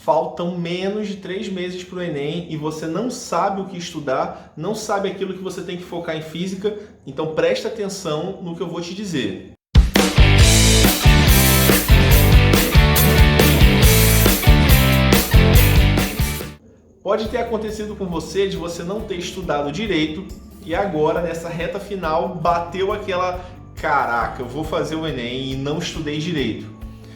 faltam menos de 3 meses para o Enem e você não sabe o que estudar, não sabe aquilo que você tem que focar em física, então presta atenção no que eu vou te dizer. Pode ter acontecido com você de você não ter estudado direito e agora, nessa reta final, bateu aquela caraca, eu vou fazer o Enem e não estudei direito.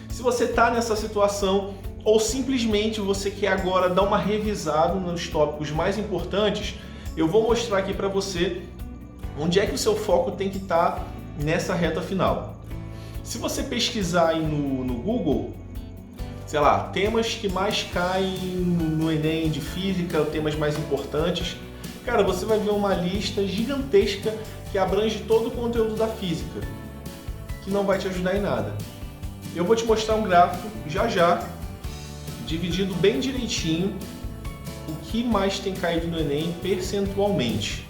Se você está nessa situação ou simplesmente você quer agora dar uma revisada nos tópicos mais importantes, eu vou mostrar aqui para você onde é que o seu foco tem que estar nessa reta final. Se você pesquisar aí no Google, sei lá, temas que mais caem no Enem de física, temas mais importantes, cara, você vai ver uma lista gigantesca que abrange todo o conteúdo da física, que não vai te ajudar em nada. Eu vou te mostrar um gráfico já, dividido bem direitinho, o que mais tem caído no Enem percentualmente.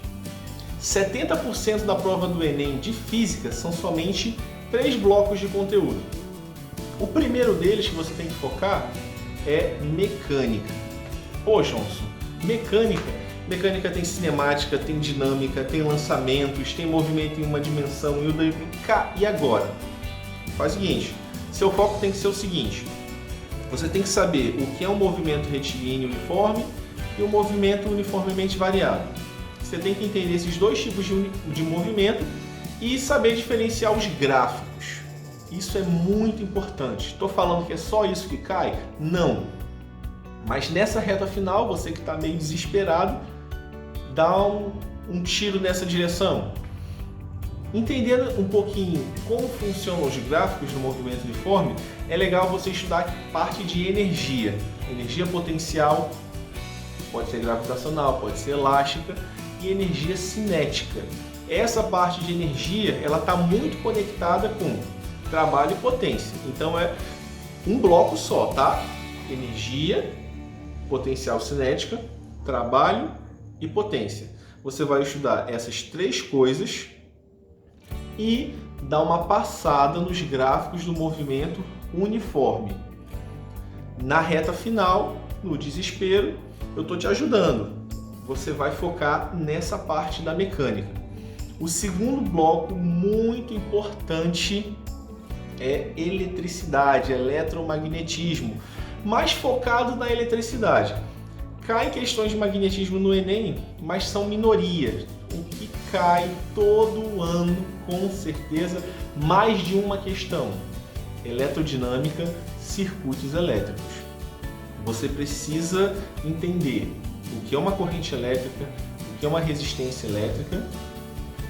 70% da prova do Enem de física são somente 3 blocos de conteúdo. O primeiro deles que você tem que focar é mecânica. Pô, Johnson, mecânica tem cinemática, tem dinâmica, tem lançamentos, tem movimento em uma dimensão e agora? Faz o seguinte, seu foco tem que ser o seguinte, você tem que saber o que é um movimento retilíneo uniforme e um movimento uniformemente variado. Você tem que entender esses dois tipos de movimento e saber diferenciar os gráficos. Isso é muito importante. Estou falando que é só isso que cai? Não. Mas nessa reta final, você que está meio desesperado, dá um tiro nessa direção. Entendendo um pouquinho como funcionam os gráficos do movimento uniforme, é legal você estudar a parte de energia. Energia potencial, pode ser gravitacional, pode ser elástica, e energia cinética. Essa parte de energia, ela está muito conectada com trabalho e potência. Então é um bloco só, tá? Energia, potencial cinética, trabalho e potência. Você vai estudar essas 3 coisas e dar uma passada nos gráficos do movimento uniforme. Na reta final, no desespero, eu estou te ajudando. Você vai focar nessa parte da mecânica. O segundo bloco muito importante é eletricidade, eletromagnetismo, mais focado na eletricidade. Cai questões de magnetismo no Enem, mas são minorias. O que cai todo ano, com certeza, mais de uma questão: eletrodinâmica, circuitos elétricos. Você precisa entender o que é uma corrente elétrica, o que é uma resistência elétrica.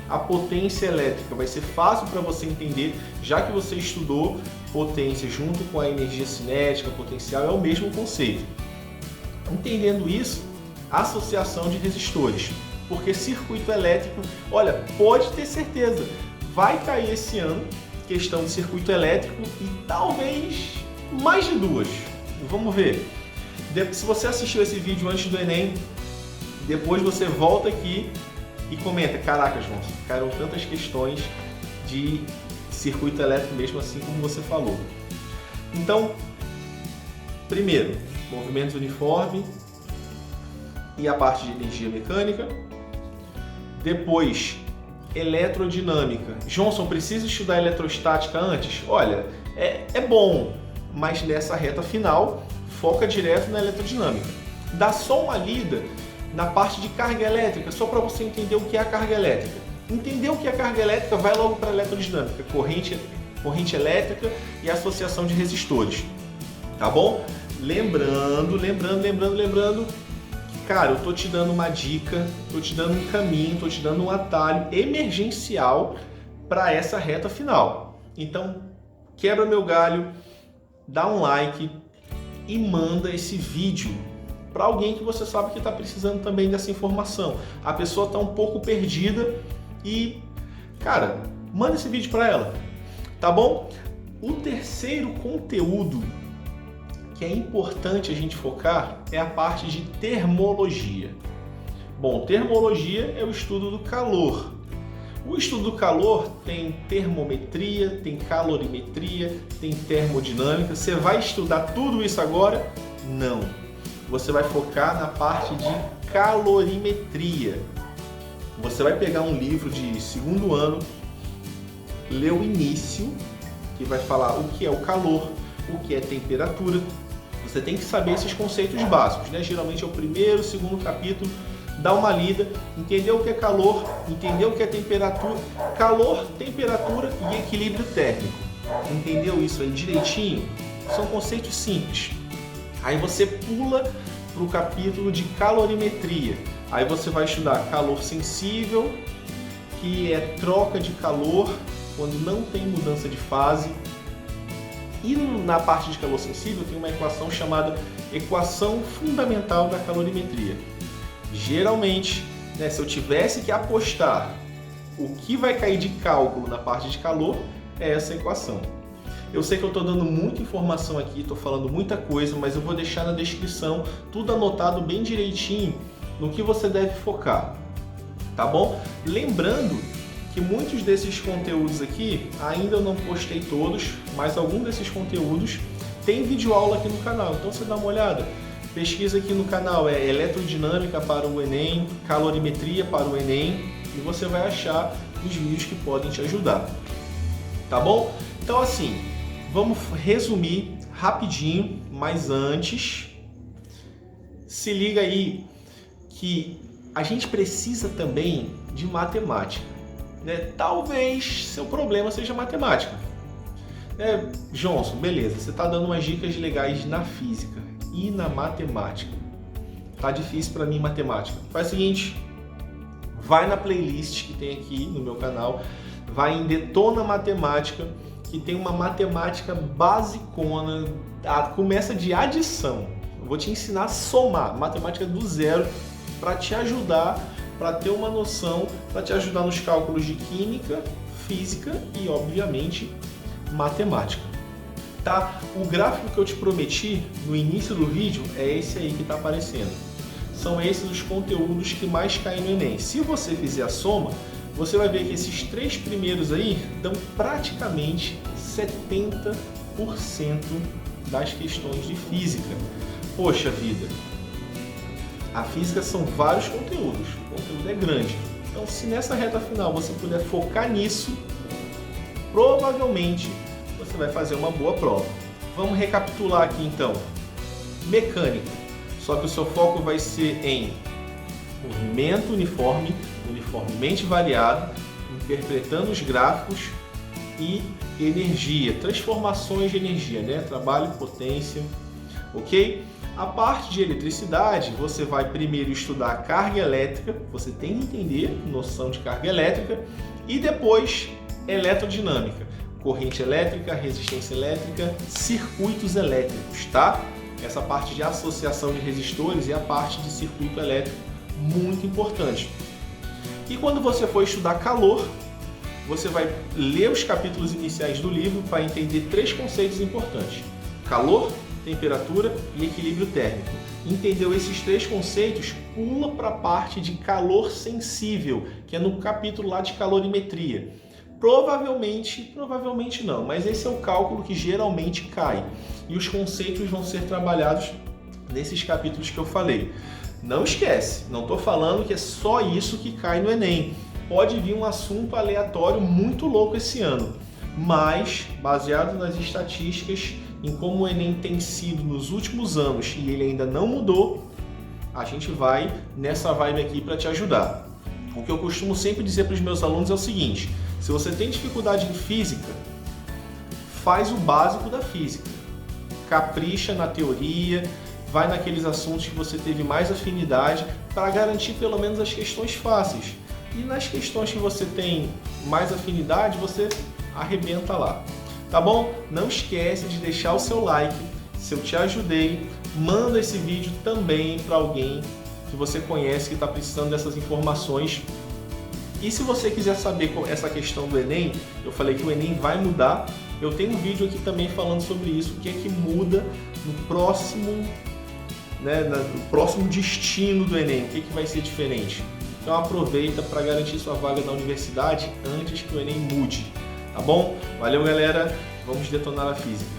A potência elétrica vai ser fácil para você entender, já que você estudou potência junto com a energia cinética, potencial, é o mesmo conceito. Entendendo isso, associação de resistores, porque circuito elétrico, olha, pode ter certeza, vai cair esse ano questão de circuito elétrico e talvez mais de 2. Vamos ver. Se você assistiu esse vídeo antes do Enem, depois você volta aqui e comenta, caraca, João, caíram tantas questões de circuito elétrico mesmo assim como você falou. Então, primeiro, movimentos uniforme e a parte de energia mecânica. Depois, eletrodinâmica. Johnson, precisa estudar eletrostática antes? Olha, é bom, mas nessa reta final, foca direto na eletrodinâmica. Dá só uma lida na parte de carga elétrica, só para você entender o que é a carga elétrica. Entender o que é a carga elétrica, vai logo para a eletrodinâmica, corrente elétrica e associação de resistores, tá bom? Lembrando que, cara, eu tô te dando uma dica, tô te dando um caminho, tô te dando um atalho emergencial para essa reta final. Então, quebra meu galho, dá um like e manda esse vídeo para alguém que você sabe que está precisando também dessa informação. A pessoa está um pouco perdida e, cara, manda esse vídeo para ela, tá bom? O terceiro conteúdo que é importante a gente focar é a parte de termologia. Bom, termologia é o estudo do calor. O estudo do calor tem termometria, tem calorimetria, tem termodinâmica. Você vai estudar tudo isso agora? Não. Você vai focar na parte de calorimetria. Você vai pegar um livro de segundo ano, ler o início, que vai falar o que é o calor, o que é temperatura. Você tem que saber esses conceitos básicos, né? Geralmente é o primeiro, segundo capítulo. Dá uma lida, entender o que é calor, entender o que é temperatura, calor, temperatura e equilíbrio térmico. Entendeu isso aí direitinho? São conceitos simples. Aí você pula para o capítulo de calorimetria. Aí você vai estudar calor sensível, que é troca de calor quando não tem mudança de fase. E na parte de calor sensível tem uma equação chamada equação fundamental da calorimetria. Geralmente, né, se eu tivesse que apostar o que vai cair de cálculo na parte de calor, é essa equação. Eu sei que eu estou dando muita informação aqui, estou falando muita coisa, mas eu vou deixar na descrição tudo anotado bem direitinho no que você deve focar, tá bom? Lembrando que muitos desses conteúdos aqui, ainda eu não postei todos, mas algum desses conteúdos tem videoaula aqui no canal, então você dá uma olhada. Pesquisa aqui no canal, é Eletrodinâmica para o Enem, Calorimetria para o Enem, e você vai achar os vídeos que podem te ajudar, tá bom? Então assim, vamos resumir rapidinho, mas antes, se liga aí que a gente precisa também de matemática, né? Talvez seu problema seja matemática. Johnson, beleza, você está dando umas dicas legais na física e na matemática. Tá difícil para mim matemática. Faz o seguinte, vai na playlist que tem aqui no meu canal, vai em Detona Matemática, que tem uma matemática basicona, começa de adição. Eu vou te ensinar a somar, matemática do zero, para te ajudar, para ter uma noção, para te ajudar nos cálculos de química, física e, obviamente, matemática. Tá? O gráfico que eu te prometi no início do vídeo é esse aí que está aparecendo. São esses os conteúdos que mais caem no Enem. Se você fizer a soma, você vai ver que esses três primeiros aí dão praticamente 70% das questões de física. Poxa vida, a física são vários conteúdos, o conteúdo é grande. Então, se nessa reta final você puder focar nisso, provavelmente você vai fazer uma boa prova. Vamos recapitular aqui então. Mecânica, só que o seu foco vai ser em movimento uniforme, uniformemente variado, interpretando os gráficos e energia, transformações de energia, né? Trabalho, potência, ok? A parte de eletricidade, você vai primeiro estudar a carga elétrica, você tem que entender noção de carga elétrica, e depois eletrodinâmica, corrente elétrica, resistência elétrica, circuitos elétricos, tá? Essa parte de associação de resistores e a parte de circuito elétrico, muito importante. E quando você for estudar calor, você vai ler os capítulos iniciais do livro para entender três conceitos importantes: calor, temperatura e equilíbrio térmico. Entendeu esses três conceitos? Pula para a parte de calor sensível, que é no capítulo lá de calorimetria. Provavelmente não, mas esse é o cálculo que geralmente cai. E os conceitos vão ser trabalhados nesses capítulos que eu falei. Não esquece, não estou falando que é só isso que cai no Enem. Pode vir um assunto aleatório muito louco esse ano, mas baseado nas estatísticas, em como o Enem tem sido nos últimos anos e ele ainda não mudou, a gente vai nessa vibe aqui para te ajudar. O que eu costumo sempre dizer para os meus alunos é o seguinte: se você tem dificuldade em física, faz o básico da física, capricha na teoria, vai naqueles assuntos que você teve mais afinidade para garantir pelo menos as questões fáceis. E nas questões que você tem mais afinidade, você arrebenta lá. Tá bom? Não esquece de deixar o seu like. Se eu te ajudei, manda esse vídeo também para alguém que você conhece que está precisando dessas informações. E se você quiser saber essa questão do Enem, eu falei que o Enem vai mudar. Eu tenho um vídeo aqui também falando sobre isso, o que é que muda no próximo, no próximo destino do Enem, o que é que vai ser diferente. Então aproveita para garantir sua vaga na universidade antes que o Enem mude. Tá bom? Valeu, galera. Vamos detonar a física.